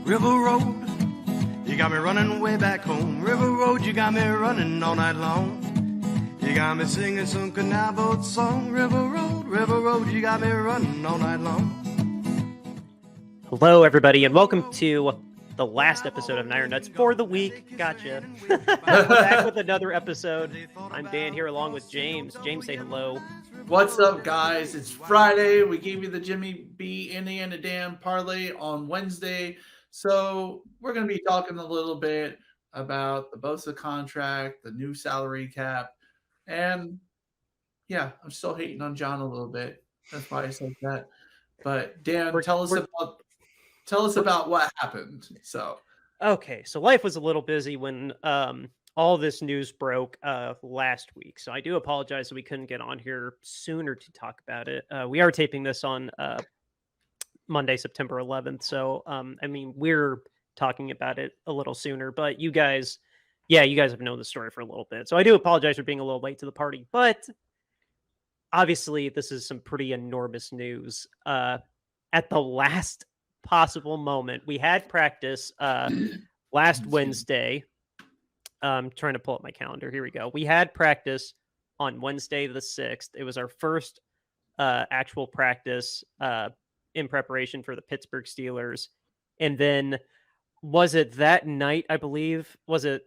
River Road, you got me running way back home. River Road, you got me running all night long. You got me singing some canal boat song. River Road, you got me running all night long. Hello, everybody, and welcome to the last episode of Iron Nuts for the week. Gotcha. We're back with another episode. I'm Dan here along with James. James, say hello. What's up, guys? It's Friday. We gave you the Jimmy B. Indiana Dan parlay on Wednesday. So we're going to be talking a little bit about the Bosa contract, the new salary cap, and yeah, I'm still hating on John a little bit. That's why I said that. But Dan, tell us about what happened. Okay, so life was a little busy when all this news broke last week. So I do apologize that we couldn't get on here sooner to talk about it. We are taping this on Monday, September 11th. So, I mean, we're talking about it a little sooner, but you guys have known the story for a little bit. So I do apologize for being a little late to the party, but obviously this is some pretty enormous news. At the last possible moment, we had practice last Wednesday. I'm trying to pull up my calendar. Here we go. We had practice on Wednesday the 6th. It was our first actual practice in preparation for the Pittsburgh Steelers. And then was it that night, I believe? Was it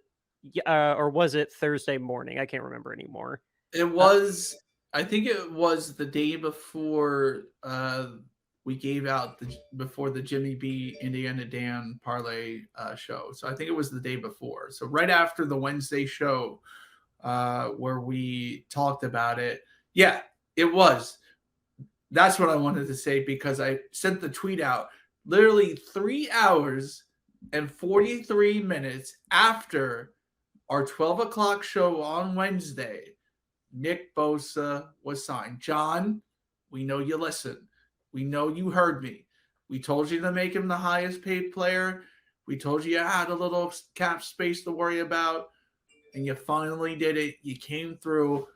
or was it Thursday morning? I can't remember anymore. It was, I think it was the day before we gave out before the Jimmy B. Indiana Dan parlay show. So I think it was the day before. So right after the Wednesday show where we talked about it. Yeah, it was. That's what I wanted to say because I sent the tweet out literally 3 hours and 43 minutes after our 12 o'clock show on Wednesday. Nick Bosa was signed. John, we know you listen. We know you heard me. We told you to make him the highest paid player. We told you had a little cap space to worry about. And you finally did it. You came through.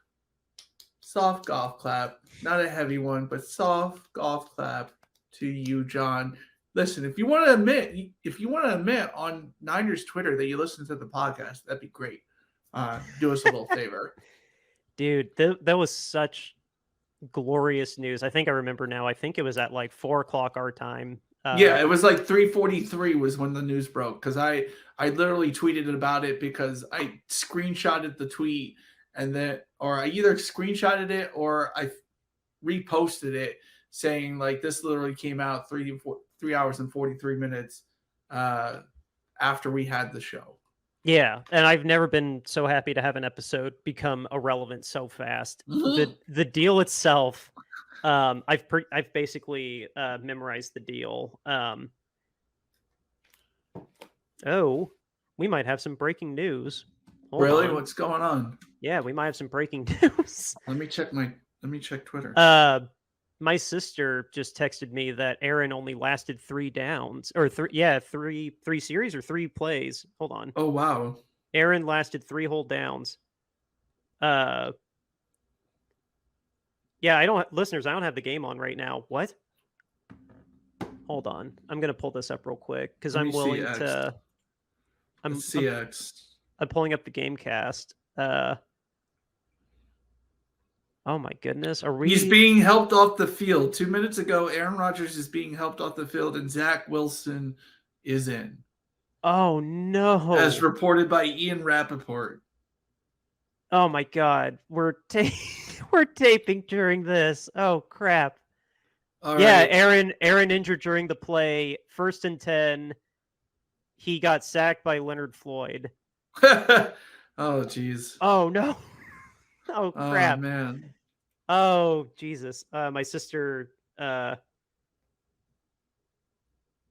Soft golf clap. Not a heavy one, but soft golf clap to you, John. Listen, if you want to admit on Niners Twitter that you listen to the podcast, that'd be great. Do us a little favor. Dude, that was such glorious news. I think I remember now. I think it was at like 4 o'clock our time. Yeah, it was like 3:43 was when the news broke because I literally tweeted about it because I screenshotted the tweet or I either screenshotted it or I reposted it saying like this literally came out 3 hours and 43 minutes after we had the show. Yeah, and I've never been so happy to have an episode become irrelevant so fast. Mm-hmm. The deal itself, I've basically memorized the deal. Oh, we might have some breaking news. Hold really? on. What's going on? Yeah, we might have some breaking news. Let me check Twitter. My sister just texted me that Aaron only lasted 3 downs or three series or 3 plays. Hold on. Oh wow. Aaron lasted 3 whole downs. Yeah, I don't have the game on right now. What? Hold on. I'm going to pull this up real quick cuz I'm willing to I'm pulling up the Gamecast. Oh my goodness. He's being helped off the field. 2 minutes ago, Aaron Rodgers is being helped off the field and Zach Wilson is in. Oh no. As reported by Ian Rappaport. Oh my God. We're taping during this. Oh crap. All yeah, right. Aaron injured during the play. 1st and 10. He got sacked by Leonard Floyd. Oh geez. Oh no. Oh crap. Oh man. Oh Jesus. My sister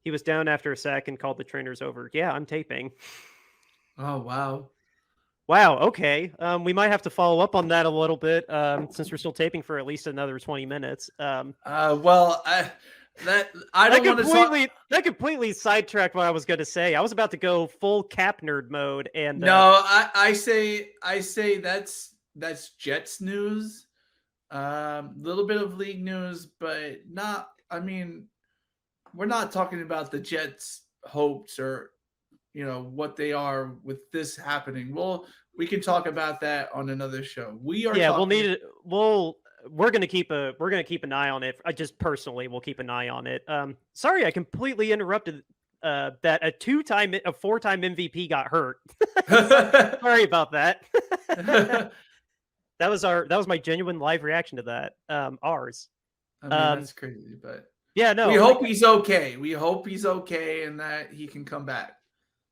he was down after a sack and called the trainers over. Yeah, I'm taping. Oh wow. Wow, okay. We might have to follow up on that a little bit since we're still taping for at least another 20 minutes. That completely sidetracked what I was going to say. I was about to go full cap nerd mode, and no, I say that's Jets news, little bit of league news, but not. I mean, we're not talking about the Jets hopes or what they are with this happening. Well, we can talk about that on another show. We are Yeah, talking. we're gonna keep an eye on it. I just personally will keep an eye on it. Sorry, I completely interrupted. That a 4-time MVP got hurt. Sorry about that. That was my genuine live reaction to that. Ours. I mean, that's crazy, but yeah, no. we hope he's okay. We hope he's okay and that he can come back.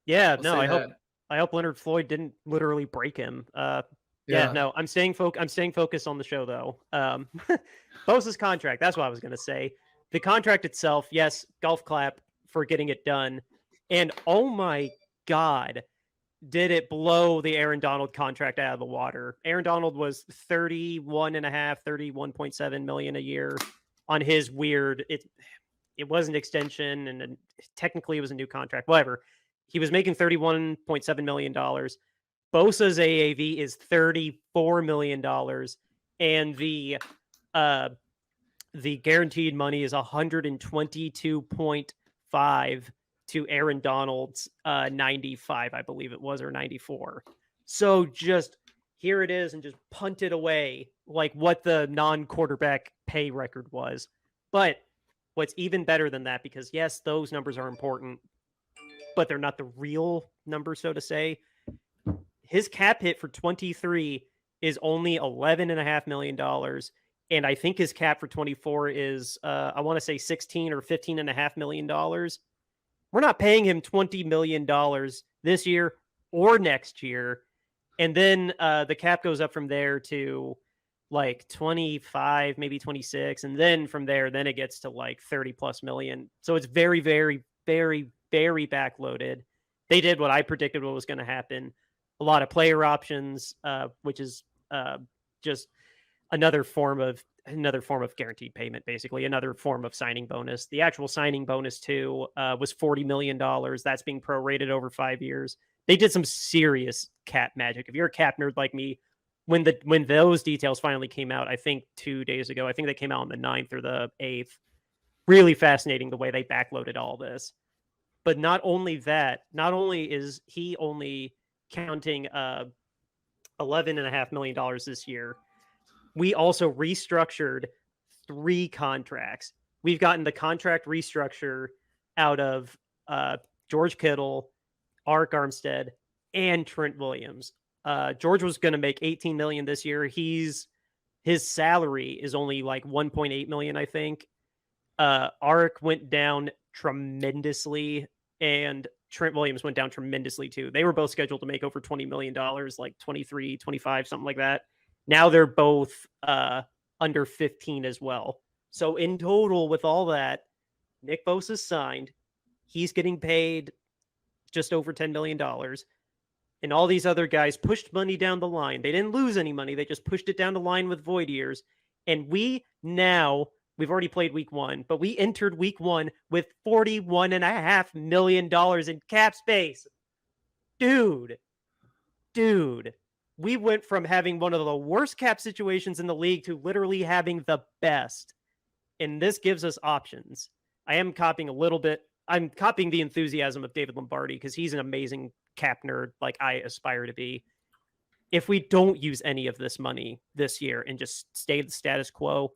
Yeah, I'll no. say I hope Leonard Floyd didn't literally break him. Yeah, Yeah. no. I'm staying focused on the show though. Bosa's contract. That's what I was gonna say. The contract itself, yes, golf clap for getting it done. And oh my God, did it blow the Aaron Donald contract out of the water. Aaron Donald was 31.7 million a year on his weird, it was an extension and technically it was a new contract. Whatever. He was making $31.7 million. Bosa's AAV is $34 million. And the guaranteed money is 122.5 to Aaron Donald's 95, I believe it was, or 94. So just here it is and just punt it away like what the non-quarterback pay record was. But what's even better than that, because yes, those numbers are important, but they're not the real number, so to say. His cap hit for 23 is only $11.5 million. And I think his cap for 24 is, I want to say 16 or $15.5 million. We're not paying him $20 million this year or next year. And then the cap goes up from there to like 25, maybe 26. And then from there, then it gets to like 30 plus million. So it's very, very, very, very backloaded. They did what I predicted what was going to happen. A lot of player options, which is just another form of guaranteed payment, basically another form of signing bonus. The actual signing bonus too was $40 million. That's being prorated over 5 years. They did some serious cap magic. If you're a cap nerd like me, when those details finally came out, I think 2 days ago, I think they came out on the 9th or the 8th. Really fascinating the way they backloaded all this. But not only that, not only is he only counting $11.5 million this year, we also restructured 3 contracts. We've gotten the contract restructure out of George Kittle, Arik Armstead, and Trent Williams. George was going to make $18 million this year. His salary is only like $1.8 million, I think. Arik went down tremendously, and Trent Williams went down tremendously too. They were both scheduled to make over $20 million, like 23, 25, something like that. Now they're both under 15 as well. So in total, with all that, Nick Bosa's signed. He's getting paid just over $10 million. And all these other guys pushed money down the line. They didn't lose any money. They just pushed it down the line with void years. And we've already played week 1, but we entered week 1 with $41.5 million in cap space. Dude. We went from having one of the worst cap situations in the league to literally having the best. And this gives us options. I am copying a little bit. I'm copying the enthusiasm of David Lombardi because he's an amazing cap nerd like I aspire to be. If we don't use any of this money this year and just stay the status quo,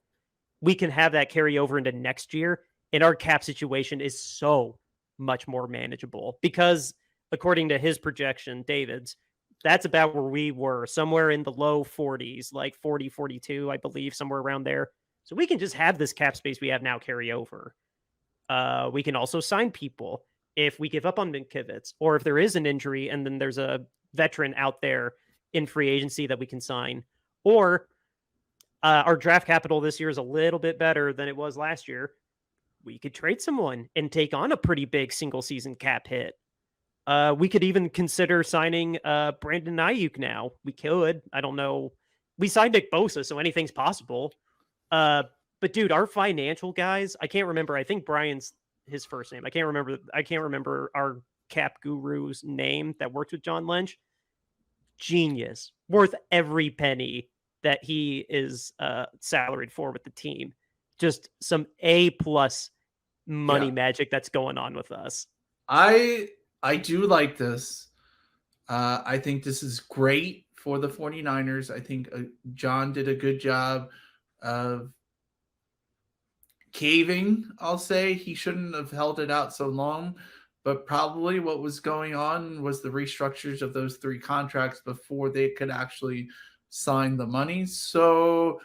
we can have that carry over into next year. And our cap situation is so much more manageable because according to his projection, David's, that's about where we were, somewhere in the low 40s, like 40, 42, I believe, somewhere around there. So we can just have this cap space we have now carry over. We can also sign people if we give up on Minkivitz, or if there is an injury and then there's a veteran out there in free agency that we can sign. Or our draft capital this year is a little bit better than it was last year. We could trade someone and take on a pretty big single season cap hit. We could even consider signing Brandon Ayuk now. We could. I don't know. We signed Nick Bosa, so anything's possible. But dude, our financial guys, I can't remember. I think Brian's his first name. I can't remember our cap guru's name that worked with John Lynch. Genius. Worth every penny that he is salaried for with the team. Just some A+ money magic that's going on with us. I do like this. I think this is great for the 49ers. I think John did a good job of caving, I'll say. He shouldn't have held it out so long, but probably what was going on was the restructures of those 3 contracts before they could actually sign the money. So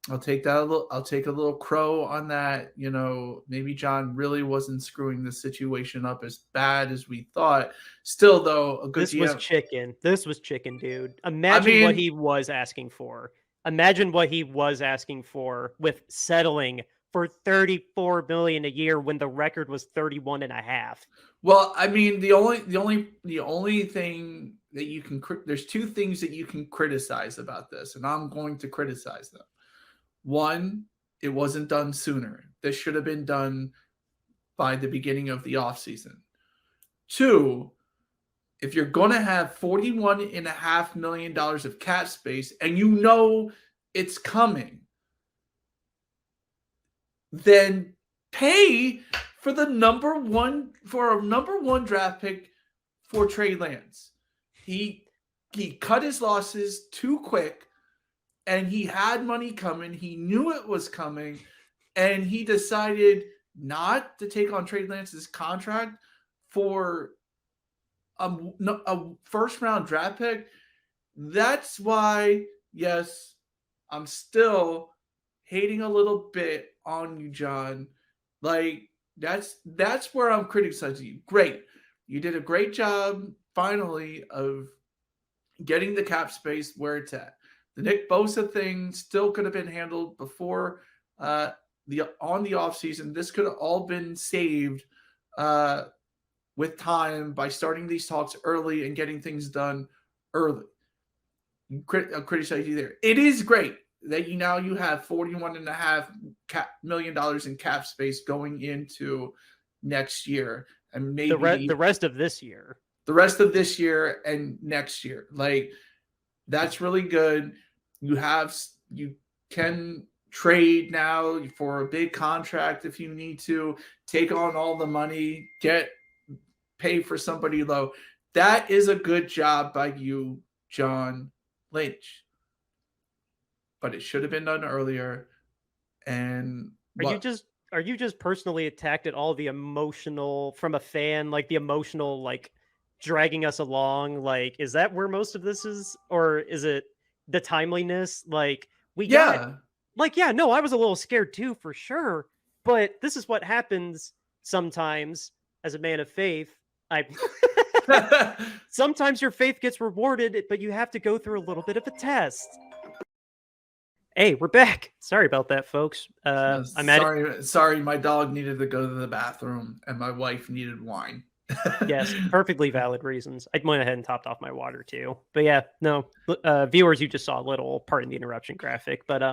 I'll take a little crow on that. Maybe John really wasn't screwing the situation up as bad as we thought. Still, though, a good This GM. was chicken. This was chicken, dude. I Imagine what mean, he was asking for. Imagine what he was asking for with settling for 34 million a year when the record was 31 and a half. well, I mean, the only thing that you can there's 2 things that you can criticize about this, and I'm going to criticize them. One, it wasn't done sooner. This should have been done by the beginning of the offseason. 2, if you're going to have $41.5 million of cap space and it's coming, then pay for a number one draft pick for Trey Lance. He cut his losses too quick, and he had money coming. He knew it was coming, and he decided not to take on Trey Lance's contract for a first-round draft pick. That's why, yes, I'm still hating a little bit on you, John. Like, that's where I'm criticizing you. Great. You did a great job, finally, of getting the cap space where it's at. The Nick Bosa thing still could have been handled before on the offseason. This could have all been saved with time by starting these talks early and getting things done early. I'll criticize you there. It is great that you have $41.5 million in cap space going into next year, and maybe the rest of this year. The rest of this year and next year. Like, that's really good. You can trade now for a big contract if you need to, take on all the money, pay for somebody low. That is a good job by you, John Lynch. But it should have been done earlier. And are you just personally attacked at all the emotional from a fan, like the emotional, like dragging us along? Like, is that where most of this is, or is it the timeliness? Like, I was a little scared too, for sure. But this is what happens sometimes as a man of faith. Sometimes your faith gets rewarded, but you have to go through a little bit of a test. Hey, we're back. Sorry about that, folks. Sorry, my dog needed to go to the bathroom and my wife needed wine. Yes, perfectly valid reasons. I went ahead and topped off my water too. But yeah, no, viewers, you just saw a little part in the interruption graphic. But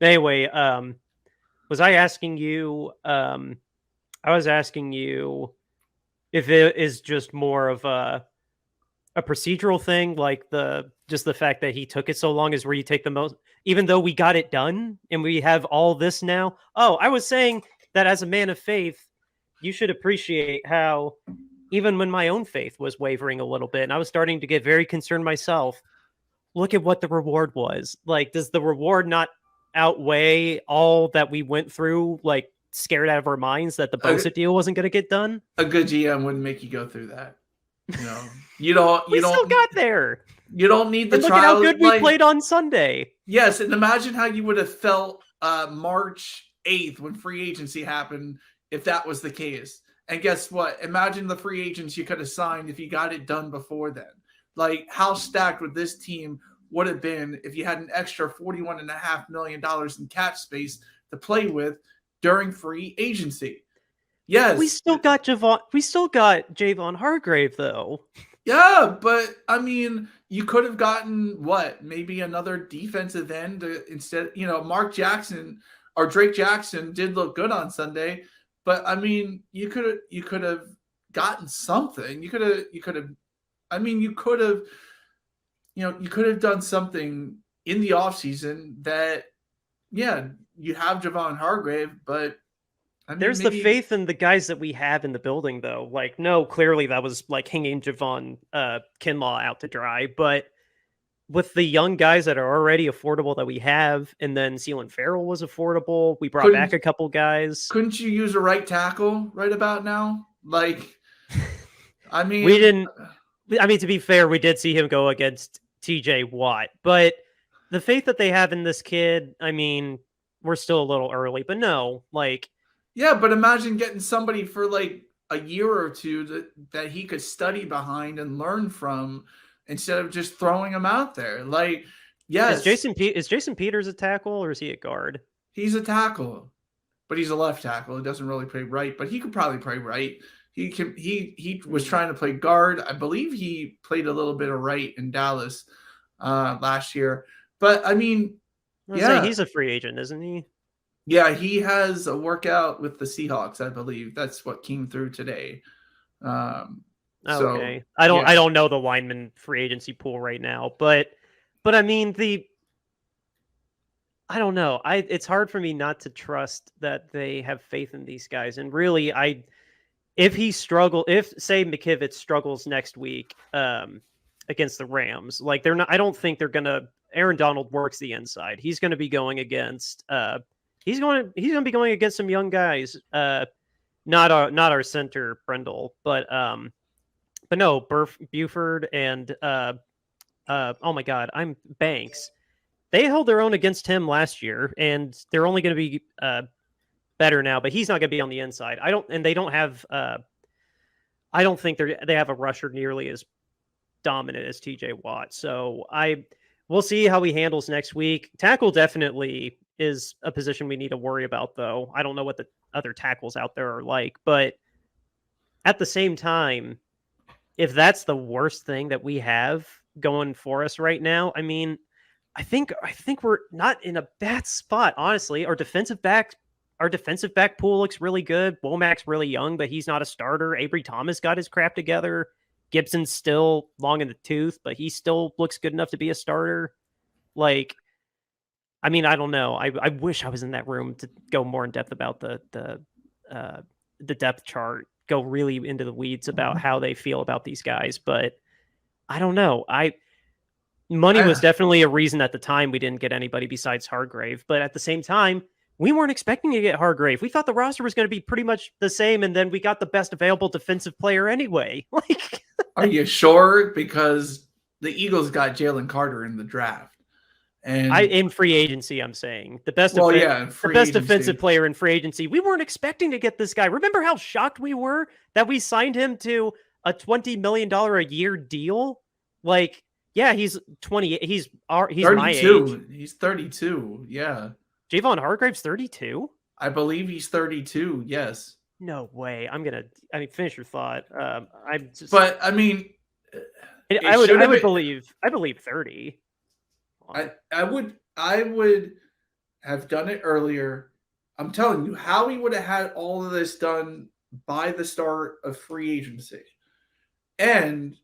anyway, was I asking you? I was asking you if it is just more of a procedural thing, like the fact that he took it so long is where you take the most, even though we got it done and we have all this now. Oh, I was saying that as a man of faith, you should appreciate how even when my own faith was wavering a little bit and I was starting to get very concerned myself, look at what the reward was. Like, does the reward not outweigh all that we went through, like scared out of our minds that the Bosa deal wasn't going to get done? A good GM wouldn't make you go through that. You don't. We still got there. You don't need the and look trial. Look at how good we played on Sunday. Yes, and imagine how you would have felt March 8th when free agency happened if that was the case. And guess what? Imagine the free agents you could have signed if you got it done before then. Like, how stacked would this team would have been if you had an extra $41.5 million in cap space to play with during free agency? Yes. We still got Javon Hargrave, though. Yeah, but I mean, you could have gotten maybe another defensive end instead. Mark Jackson or Drake Jackson did look good on Sunday, but I mean, you could have gotten something. You could have done something in the offseason that, yeah, you have Javon Hargrave, but I mean, There's the faith in the guys that we have in the building, though. Like, no, clearly that was like hanging Javon Kinlaw out to dry. But with the young guys that are already affordable that we have, and then Sealan Farrell was affordable. We brought back a couple guys. Couldn't you use a right tackle right about now? Like, I mean, we didn't. I mean, to be fair, we did see him go against TJ Watt, but the faith that they have in this kid, I mean, we're still a little early, but no, like. Yeah, but imagine getting somebody for like a year or two that he could study behind and learn from instead of just throwing him out there. Like, yes. Is Jason Peters a tackle or is he a guard? He's a tackle, but he's a left tackle. He doesn't really play right, but he could probably play right. He was trying to play guard. I believe he played a little bit of right in Dallas last year. But I mean, yeah, he's a free agent, isn't he? Yeah, he has a workout with the Seahawks, I believe. That's what came through today. Okay. I don't know the lineman free agency pool right now, but I mean I don't know. It's hard for me not to trust that they have faith in these guys. And really, if say McKivitz struggles next week against the Rams, like I don't think they're gonna. Aaron Donald works the inside. He's going to be going against. He's going to be going against some young guys. Not our center Brendel, but no, Buford and oh my God, I'm Banks. They held their own against him last year, and they're only going to be better now. But he's not going to be on the inside. They don't have. I don't think they have a rusher nearly as dominant as TJ Watt. So we'll see how he handles next week. Tackle definitely is a position we need to worry about, though. I don't know what the other tackles out there are like, but at the same time, if that's the worst thing that we have going for us right now, I mean, I think we're not in a bad spot, honestly. Our defensive back pool looks really good. Womack's really young, but he's not a starter. Avery Thomas got his crap together. Gibson's still long in the tooth, but he still looks good enough to be a starter. Like, I mean, I don't know. I wish I was in that room to go more in depth about the depth chart, go really into the weeds about how they feel about these guys. But I don't know. Money was definitely a reason at the time we didn't get anybody besides Hargrave. But at the same time, we weren't expecting to get Hargrave. We thought the roster was going to be pretty much the same, and then we got the best available defensive player anyway. Like, are you sure? Because the Eagles got Jalen Carter in the draft, and in free agency, I'm saying the best. Defensive player in free agency. We weren't expecting to get this guy. Remember how shocked we were that we signed him to a $20 million a year deal? Like, yeah, he's 20. He's 32. My age. He's 32. Yeah. Javon Hargrave's 32? I believe he's 32, yes. No way. Finish your thought. I believe 30. I would have done it earlier. I'm telling you, Howie would have had all of this done by the start of free agency. And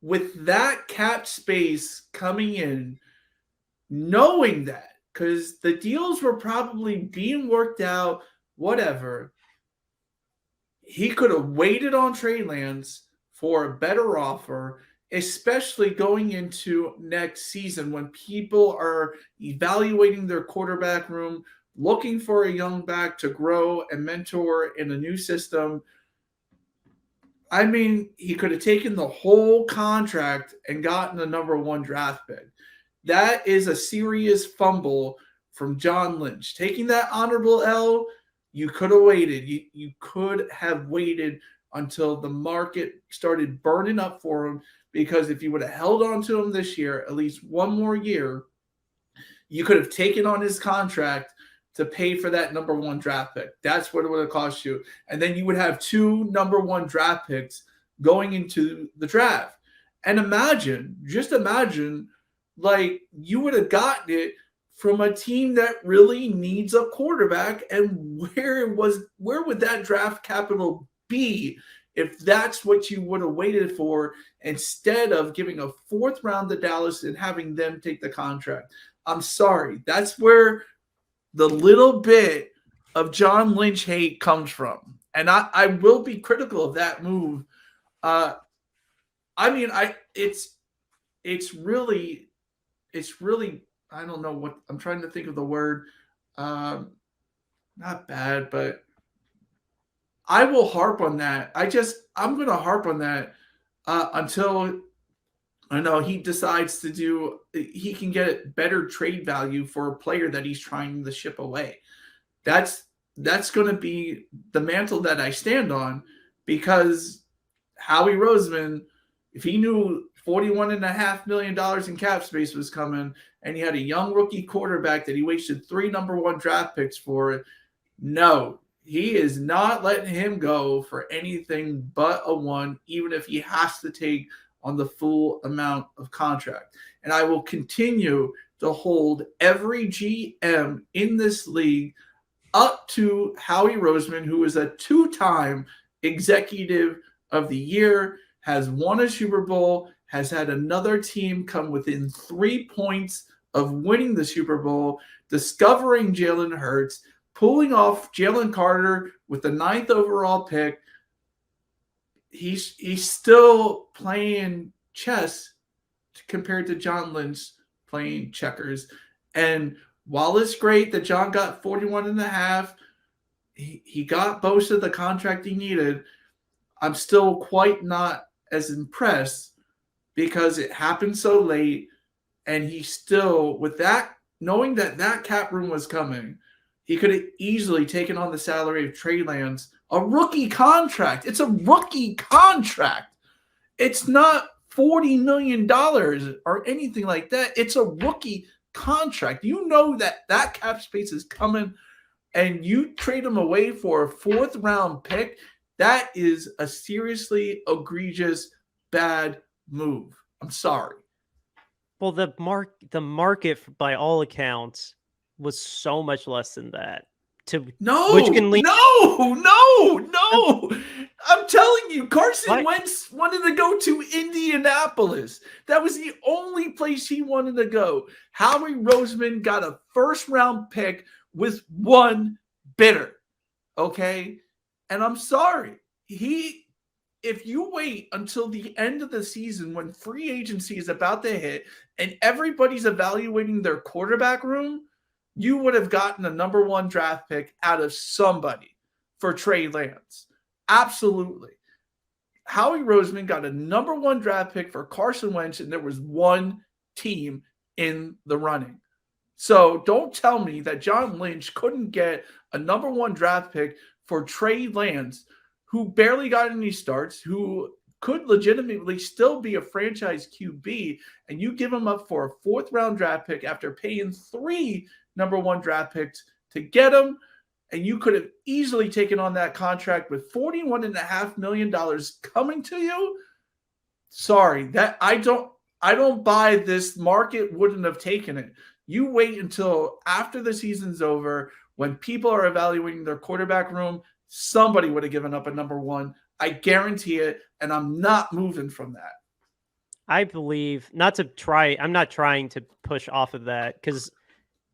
with that cap space coming in, knowing that, because the deals were probably being worked out, whatever. He could have waited on Trey Lance for a better offer, especially going into next season when people are evaluating their quarterback room, looking for a young back to grow and mentor in a new system. I mean, he could have taken the whole contract and gotten the number 1 draft pick. That is a serious fumble from John Lynch. Taking that honorable L, you could have waited. You could have waited until the market started burning up for him, because if you would have held on to him this year, at least one more year, you could have taken on his contract to pay for that number 1 draft pick. That's what it would have cost you. And then you would have 2 number 1 draft picks going into the draft. And just imagine, like, you would have gotten it from a team that really needs a quarterback. And where would that draft capital be if that's what you would have waited for, instead of giving a 4th round to Dallas and having them take the contract? I'm sorry. That's where the little bit of John Lynch hate comes from. And I will be critical of that move. I mean, it's really, I don't know what I'm trying to think of the word. Not bad, but I will harp on that. I'm going to harp on that until I know he decides he can get better trade value for a player that he's trying to ship away. That's going to be the mantle that I stand on, because Howie Roseman, if he knew $41.5 million in cap space was coming and he had a young rookie quarterback that he wasted 3 number 1 draft picks for, no, he is not letting him go for anything but a 1, even if he has to take on the full amount of contract. And I will continue to hold every GM in this league up to Howie Roseman, who is a 2-time executive of the year, has won a Super Bowl, has had another team come within 3 points of winning the Super Bowl, discovering Jalen Hurts, pulling off Jalen Carter with the 9th overall pick. He's still playing chess compared to John Lynch playing checkers. And while it's great that John got 41.5, he got Bosa the contract he needed, I'm still quite not as impressed because it happened so late, and he still, with that, knowing that cap room was coming, he could have easily taken on the salary of Trey Lance, a rookie contract. It's a rookie contract. It's not $40 million or anything like that. It's a rookie contract. You know that cap space is coming, and you trade him away for a 4th round pick. That is a seriously egregious bad move. I'm sorry. Well, the market, by all accounts, was so much less than that. No. I'm telling you, Carson Wentz wanted to go to Indianapolis. That was the only place he wanted to go. Howie Roseman got a 1st round pick with 1 bidder. Okay? And I'm sorry. If you wait until the end of the season when free agency is about to hit and everybody's evaluating their quarterback room, you would have gotten a number 1 draft pick out of somebody for Trey Lance. Absolutely. Howie Roseman got a number 1 draft pick for Carson Wentz, and there was 1 team in the running. So don't tell me that John Lynch couldn't get a number 1 draft pick for Trey Lance, who barely got any starts, who could legitimately still be a franchise QB, and you give him up for a 4th round draft pick after paying 3 number 1 draft picks to get him, and you could have easily taken on that contract with $41.5 million coming to you. Sorry, that I don't buy this. Market wouldn't have taken it. You wait until after the season's over, when people are evaluating their quarterback room, somebody would have given up a number 1. I guarantee it, and I'm not moving from that. I believe, I'm not trying to push off of that, because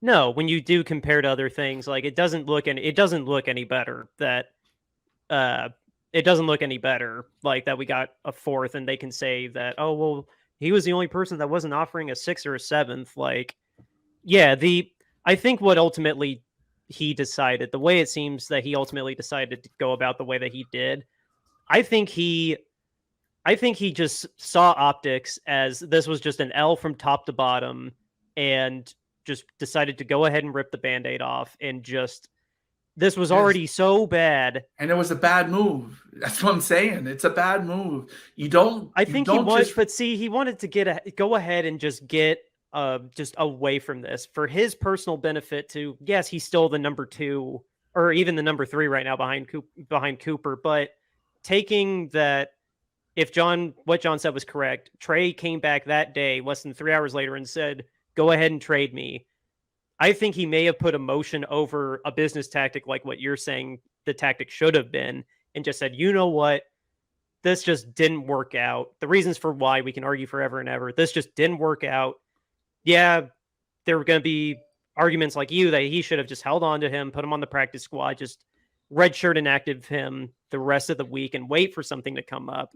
no, when you do compare to other things, like it doesn't look any better that like that we got a 4th and they can say that, oh, well, he was the only person that wasn't offering a 6th or a 7th. Like, yeah, I think what ultimately he decided, the way it seems that he ultimately decided to go about the way that he did, I think he just saw optics as this was just an L from top to bottom, and just decided to go ahead and rip the Band-Aid off, and just, this was already so bad. And it was a bad move. That's what I'm saying. It's a bad move. He wanted to go ahead and just get just away from this for his personal benefit to, yes, he's still the number 2 or even the number 3 right now behind Cooper, but taking that, what John said was correct, Trey came back that day, less than 3 hours later, and said, go ahead and trade me. I think he may have put emotion over a business tactic like what you're saying the tactic should have been, and just said, you know what? This just didn't work out. The reasons for why we can argue forever and ever. This just didn't work out. Yeah, there were going to be arguments like you that he should have just held on to him, put him on the practice squad, just redshirt inactive him the rest of the week and wait for something to come up.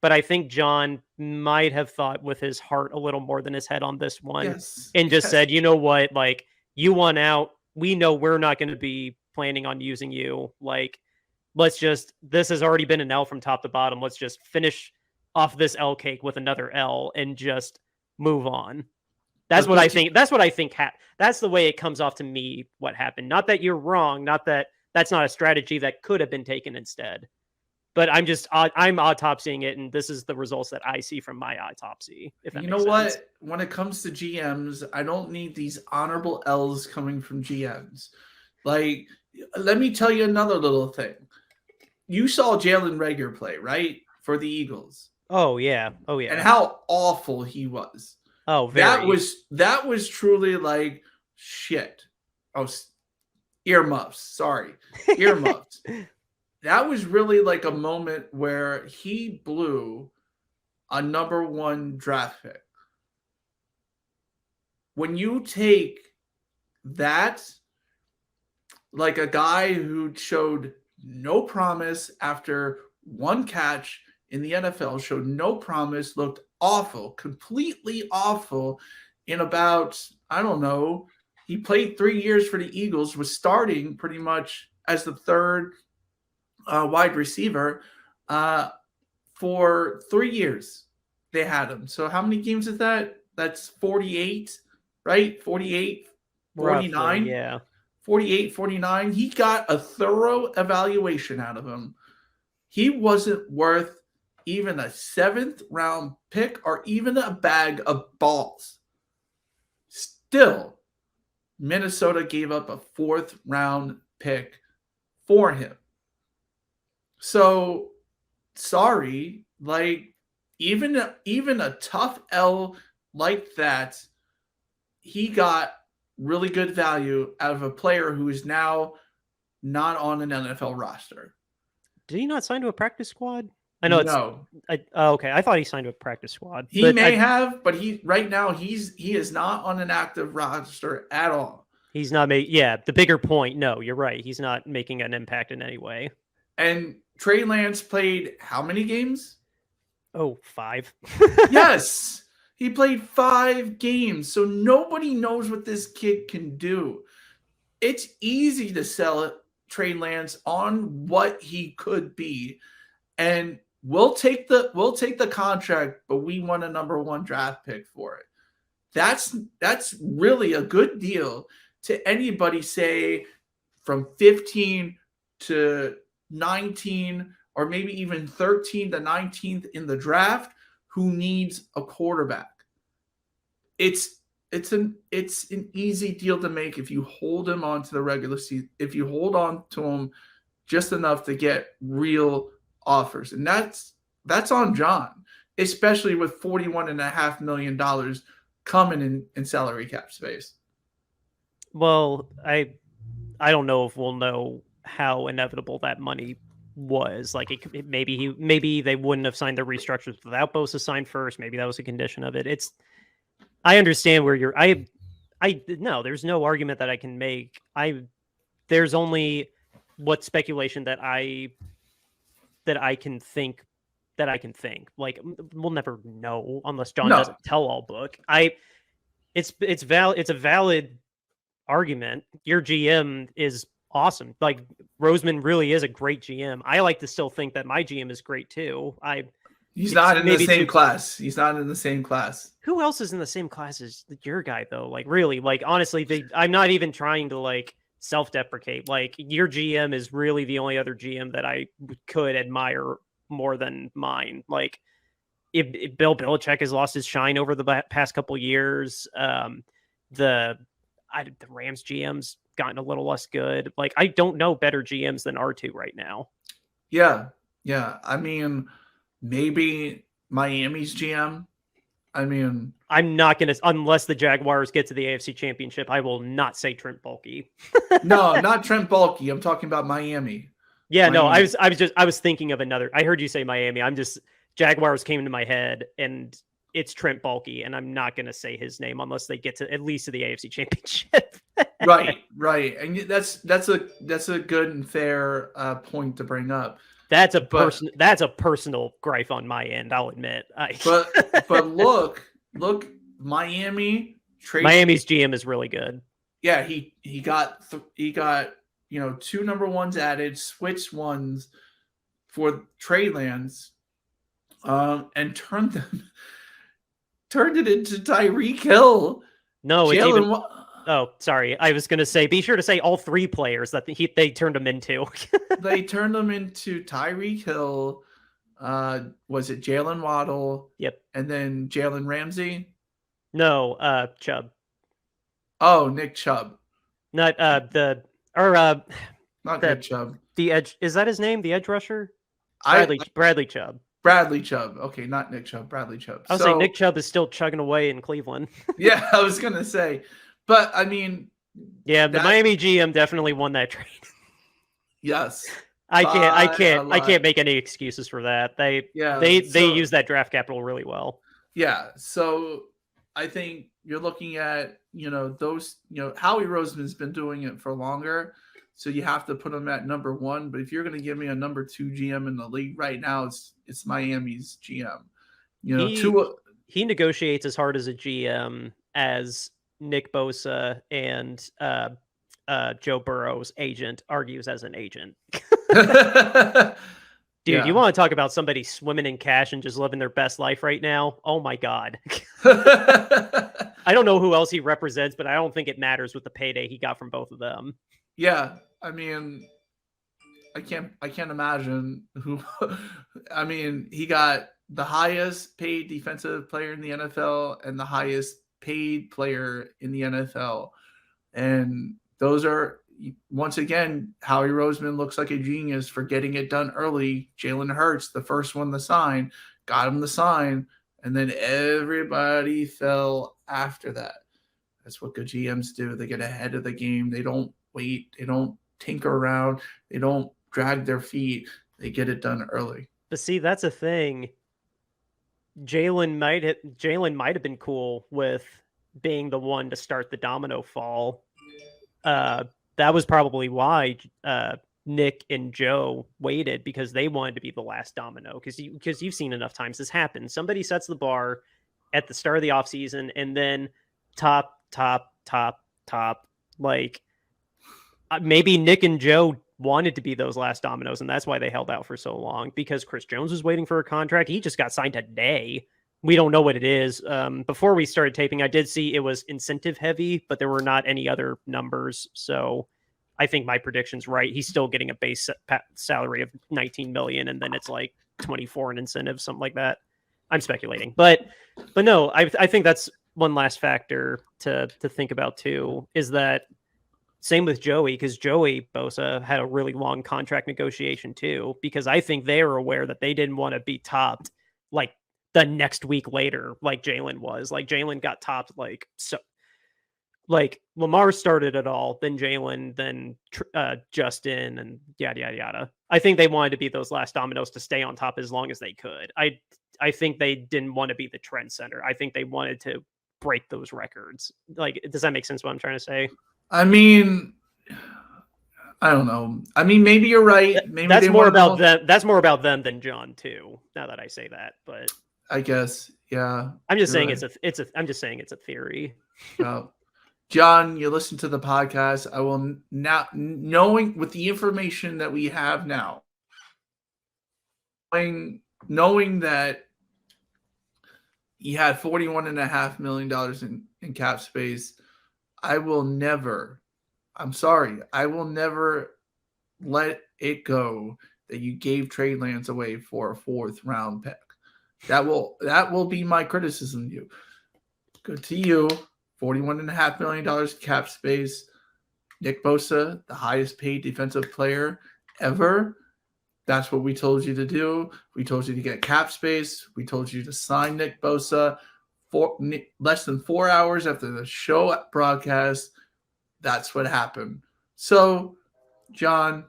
But I think John might have thought with his heart a little more than his head on this one, and just said, you know what, like, you won out. We know we're not going to be planning on using you. Like, this has already been an L from top to bottom. Let's just finish off this L cake with another L and just move on. That's what I think. That's what I think. That's the way it comes off to me. What happened? Not that you're wrong. Not that that's not a strategy that could have been taken instead. But I'm autopsying it, and this is the results that I see from my autopsy. If that you makes know sense. what? When it comes to GMs, I don't need these honorable L's coming from GMs. Like, let me tell you another little thing. You saw Jalen Reagor play, right, for the Eagles. Oh yeah. And how awful he was. Oh, very. That was truly like shit. Oh, earmuffs. Sorry, earmuffs. That was really like a moment where he blew a number 1 draft pick. When you take that, like a guy who showed no promise after 1 catch in the NFL, showed no promise, looked awful, completely awful in about, I don't know, he played 3 years for the Eagles, was starting pretty much as the 3rd wide receiver for 3 years. They had him. So how many games is that? That's 48, right? 48, 49. Roughly, yeah. 48, 49. He got a thorough evaluation out of him. He wasn't worth even a 7th round pick or even a bag of balls. Still, Minnesota gave up a 4th round pick for him. So, sorry, like even a tough L like that, he got really good value out of a player who is now not on an NFL roster. Did he not sign to a practice squad? I know no. Okay, I thought he signed to a practice squad. He may have, but he is not on an active roster at all. He's not making. Yeah, the bigger point. No, you're right. He's not making an impact in any way. And Trey Lance played how many games? Oh, 5. Yes, he played 5 games. So nobody knows what this kid can do. It's easy to sell Trey Lance on what he could be, and we'll take the contract, but we want a number 1 draft pick for it. That's really a good deal to anybody, say from 15 to 19 or maybe even 13 to 19th in the draft who needs a quarterback. It's an easy deal to make if you hold him on to the regular season, if you hold on to him just enough to get real offers. And that's on John, especially with $41.5 million coming in salary cap space. Well, I don't know if we'll know how inevitable that money was. Like, maybe they wouldn't have signed the restructures without Bosa signed first. Maybe that was a condition of it. I understand where you're. No, there's no argument that I can make. There's only what speculation that I can think. Like, we'll never know unless John doesn't tell all book. It's a valid argument. Your GM is awesome. Like, Roseman really is a great GM. I like to still think that my GM is great too. He's not in the same class. He's not in the same class. Who else is in the same class as your guy though? Like, really, like, honestly, I'm not even trying to like self-deprecate. Like, your GM is really the only other GM that I could admire more than mine. Like, if Bill Belichick has lost his shine over the past couple years, the Rams GM's gotten a little less good. Like, I don't know better GMs than R2 right now. Yeah. I mean, maybe Miami's GM. I mean, I'm not going to, unless the Jaguars get to the AFC Championship, I will not say Trent Baalke. No, not Trent Baalke. I'm talking about Miami. Yeah, Miami. No, I was thinking of another. I heard you say Miami. Jaguars came into my head, and it's Trent Baalke, and I'm not going to say his name unless they get to at least to the AFC Championship. Right. And that's a good and fair point to bring up. That's a personal gripe on my end, I'll admit. But look, Miami's GM is really good. Yeah, he got 2 number ones added, switched ones for trade lands, and turned it into Tyreek Hill. No, it's even. Oh, sorry. I was going to say, be sure to say all 3 players that they turned them into. They turned them into Tyreek Hill. Was it Jalen Waddle? Yep. And then Jalen Ramsey? No, Chubb. Oh, Nick Chubb. Not not Nick Chubb. The edge, is that his name? The edge rusher? Bradley Chubb. Bradley Chubb. Okay, not Nick Chubb. Bradley Chubb. I was saying Nick Chubb is still chugging away in Cleveland. Yeah, I was gonna say, but I mean, yeah, the Miami GM definitely won that trade. Yes, I can't make any excuses for that. They use that draft capital really well. Yeah, so I think you're looking at those Howie Roseman's been doing it for longer. So you have to put him at number 1. But if you're going to give me a number 2 GM in the league right now, it's Miami's GM. He negotiates as hard as a GM as Nick Bosa and Joe Burrow's agent argues as an agent. Dude, You want to talk about somebody swimming in cash and just living their best life right now? Oh my God. I don't know who else he represents, but I don't think it matters with the payday he got from both of them. Yeah, I mean, I can't imagine who. I mean, he got the highest paid defensive player in the NFL and the highest paid player in the NFL, and those are, once again, Howie Roseman looks like a genius for getting it done early. Jalen Hurts, the first one to sign, got him the sign, and then everybody fell after that. That's what good GMs do. They get ahead of the game. They don't wait. They don't tinker around. They don't drag their feet. They get it done early. But see, that's a thing. Jalen might have been cool with being the one to start the domino fall. That was probably why Nick and Joe waited, because they wanted to be the last domino. Because you've seen enough times this happen. Somebody sets the bar at the start of the offseason, and then top. Like, maybe Nick and Joe wanted to be those last dominoes, and that's why they held out for so long, because Chris Jones was waiting for a contract. He just got signed today. We don't know what it is. Before we started taping, I did see it was incentive heavy, but there were not any other numbers. So I think my prediction's right. He's still getting a base salary of $19 million, and then it's like 24 in incentives, something like that. I'm speculating, but no, I think that's one last factor to think about too, is that same with Joey, because Joey Bosa had a really long contract negotiation too, because I think they were aware that they didn't want to be topped like the next week later, like Jalen was. Like Jalen got topped like Lamar started it all, then Jalen, then Justin, and yada yada yada. I think they wanted to be those last dominoes to stay on top as long as they could. I think they didn't want to be the trend center. I think they wanted to break those records. Like, does that make sense what I'm trying to say? I mean, I don't know. I mean, maybe you're right. Maybe that's more about them. That's more about them than John too. Now that I say that, but I guess, yeah. I'm just saying right. I'm just saying it's a theory. John, you listen to the podcast. I will now, knowing with the information that we have now, knowing that he had $41.5 million in cap space, I will never let it go that you gave trade lands away for a 4th round pick. That will be my criticism of you. Good to you. $41.5 million cap space. Nick Bosa, the highest paid defensive player ever. That's what we told you to do. We told you to get cap space. We told you to sign Nick Bosa less than 4 hours after the show broadcast. That's what happened. So, John,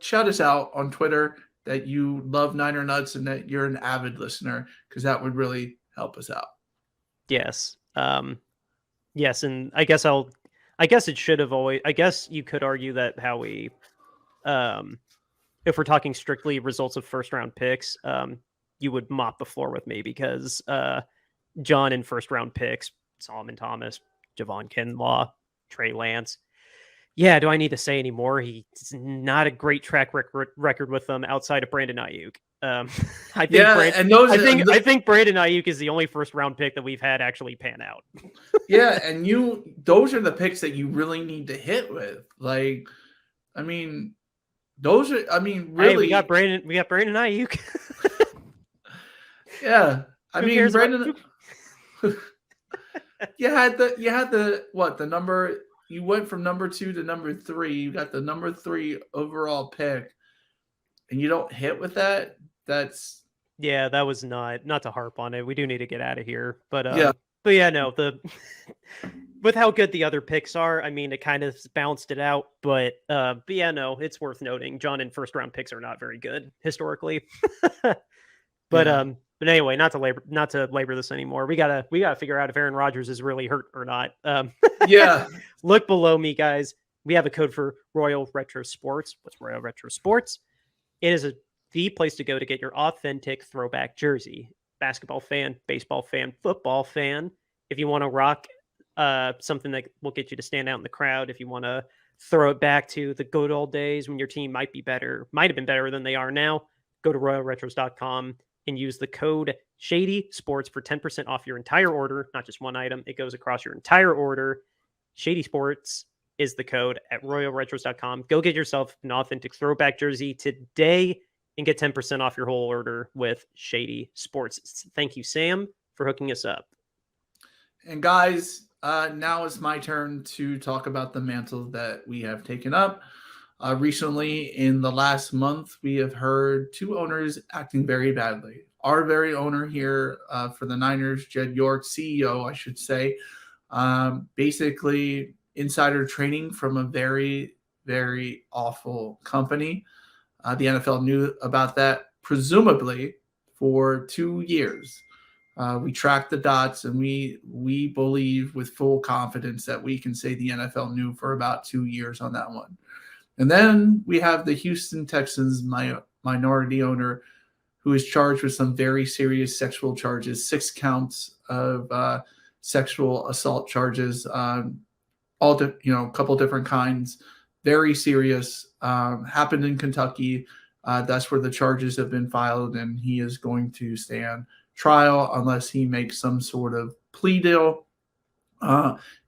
shout us out on Twitter that you love Niner Nuts and that you're an avid listener, because that would really help us out. Yes. Yes, and I guess I'll I guess it should have always. I guess you could argue that Howie, if we're talking strictly results of first round picks, you would mop the floor with me because John in first round picks, Solomon Thomas, Javon Kinlaw, Trey Lance. Yeah, do I need to say any more? He's not a great track record with them outside of Brandon Ayuk. I think I think Brandon Ayuk is the only first round pick that we've had actually pan out. Yeah, and those are the picks that you really need to hit with. Like, I mean, really. Hey, we got Brandon Ayuk. Yeah, Brandon. you had the number. You went from number 2 to number 3. You got the number 3 overall pick, and you don't hit with that. That was not to harp on it. We do need to get out of here, but no, with how good the other picks are, I mean, it kind of balanced it out. But no, it's worth noting. John and first round picks are not very good historically. But anyway, not to labor this anymore. We gotta figure out if Aaron Rodgers is really hurt or not. Look below me, guys. We have a code for Royal Retro Sports. What's Royal Retro Sports? It is the place to go to get your authentic throwback jersey. Basketball fan, baseball fan, football fan. If you want to rock something that will get you to stand out in the crowd, if you want to throw it back to the good old days when your team might have been better than they are now, go to royalretros.com and use the code Shady Sports for 10% off your entire order, not just one item. It goes across your entire order. Shady Sports is the code at royalretros.com. Go get yourself an authentic throwback jersey today and get 10% off your whole order with Shady Sports. Thank you, Sam, for hooking us up. And guys, now it's my turn to talk about the mantle that we have taken up. Recently, in the last month, we have heard 2 owners acting very badly. Our very owner here for the Niners, Jed York, CEO, I should say, basically insider trading from a very, very awful company. The NFL knew about that, presumably, for 2 years. We tracked the dots, and we believe with full confidence that we can say the NFL knew for about 2 years on that one. And then we have the Houston Texans minority owner who is charged with some very serious sexual charges, 6 counts of sexual assault charges, a couple different kinds, very serious, happened in Kentucky. That's where the charges have been filed, and he is going to stand trial unless he makes some sort of plea deal.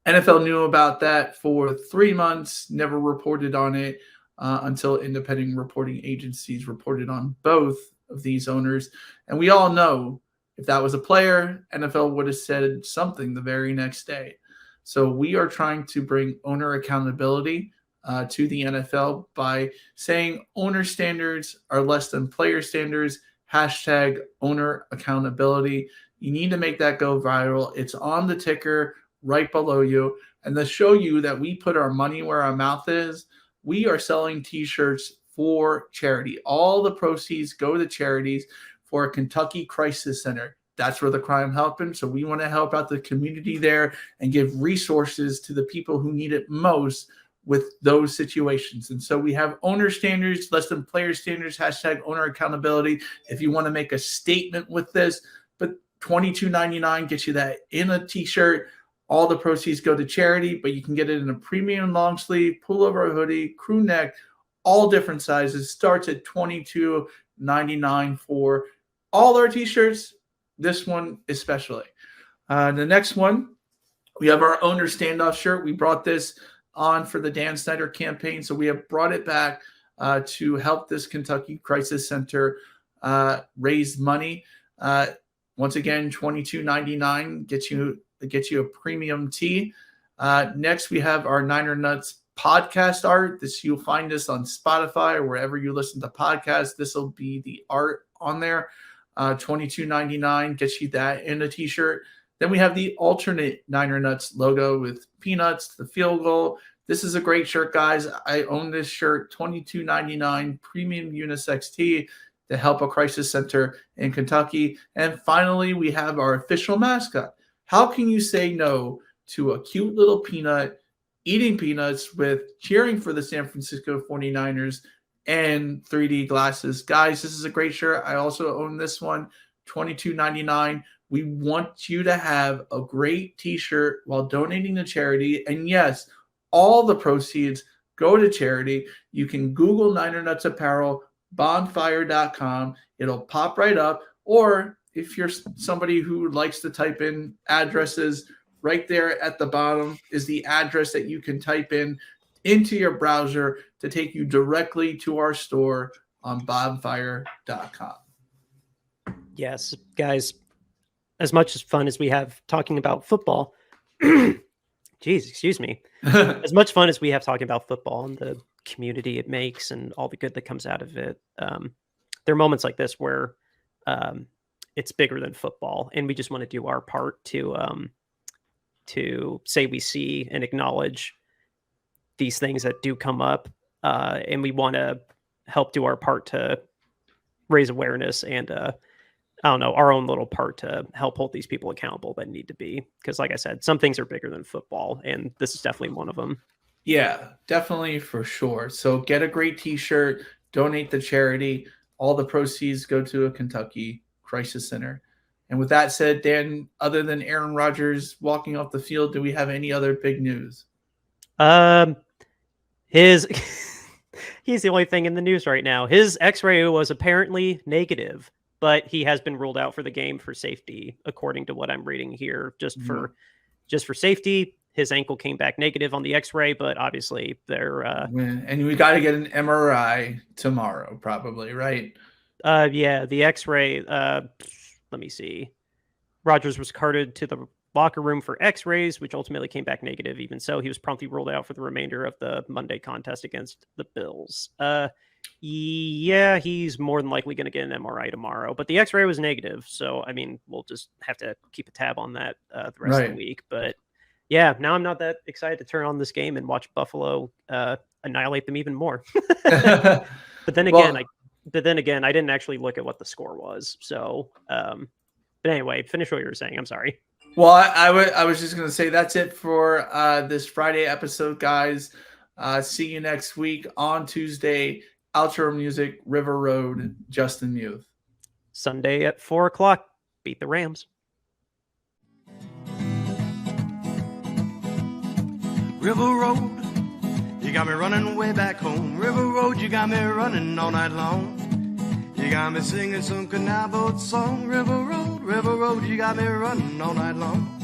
NFL knew about that for 3 months, never reported on it until independent reporting agencies reported on both of these owners. And we all know if that was a player, NFL would have said something the very next day. So we are trying to bring owner accountability to the NFL by saying owner standards are less than player standards, hashtag owner accountability. You need to make that go viral. It's on the ticker right below you. And to show you that we put our money where our mouth is, we are selling t-shirts for charity. All the proceeds go to charities for a Kentucky Crisis Center. That's where the crime happened. So we want to help out the community there and give resources to the people who need it most with those situations. And so we have owner standards, less than player standards, hashtag owner accountability. If you want to make a statement with this, but $22.99 gets you that in a t-shirt. All the proceeds go to charity, but you can get it in a premium long sleeve, pullover hoodie, crew neck, all different sizes. Starts at $22.99 for all our t-shirts. This one especially. The next one, we have our owner standoff shirt. We brought this on for the Dan Snyder campaign, so we have brought it back to help this Kentucky Crisis Center raise money. Once again, $22.99 gets you a premium tee. Next, we have our Niner Nuts podcast art. You'll find this on Spotify or wherever you listen to podcasts. This will be the art on there. $22.99 gets you that in a t-shirt. Then we have the alternate Niner Nuts logo with peanuts, the field goal. This is a great shirt, guys. I own this shirt, $22.99 premium unisex tee to help a crisis center in Kentucky. And finally, we have our official mascot. How can you say no to a cute little peanut eating peanuts with cheering for the San Francisco 49ers and 3D glasses. Guys, this is a great shirt. I also own this one, $22.99. We want you to have a great t-shirt while donating to charity. And yes, all the proceeds go to charity. You can Google Niner Nuts Apparel, bonfire.com. It'll pop right up. Or if you're somebody who likes to type in addresses, right there at the bottom is the address that you can type in into your browser to take you directly to our store on bonfire.com. Yes, guys, as much as fun as we have talking about football, geez, excuse me, as much fun as we have talking about football and the community it makes and all the good that comes out of it, there are moments like this where it's bigger than football, and we just want to do our part to say we see and acknowledge these things that do come up, and we want to help do our part to raise awareness and I don't know, our own little part to help hold these people accountable that need to be. Because like I said, some things are bigger than football, and this is definitely one of them. Yeah, definitely for sure. So get a great t-shirt, donate to charity. All the proceeds go to a Kentucky Crisis Center. And with that said, Dan, other than Aaron Rodgers walking off the field, do we have any other big news? He's the only thing in the news right now. His x-ray was apparently negative, but he has been ruled out for the game for safety, according to what I'm reading here. Just for safety, his ankle came back negative on the x-ray, but obviously they're and we got to get an MRI tomorrow, probably, right? Yeah, the x-ray, let me see. Rodgers was carted to the locker room for x-rays, which ultimately came back negative. Even so, he was promptly ruled out for the remainder of the Monday contest against the Bills. Yeah, he's more than likely going to get an MRI tomorrow, but the x-ray was negative. So, I mean, we'll just have to keep a tab on that the rest of the week. But yeah, now I'm not that excited to turn on this game and watch Buffalo annihilate them even more. But then again, I didn't actually look at what the score was. So, but anyway, finish what you were saying. I'm sorry. Well, I was just going to say that's it for this Friday episode, guys. See you next week on Tuesday. Outro music, River Road, Justin Muth. Sunday at 4:00. Beat the Rams. River Road, you got me running way back home. River Road, you got me running all night long. You got me singing some canal boat song. River Road, you got me running all night long.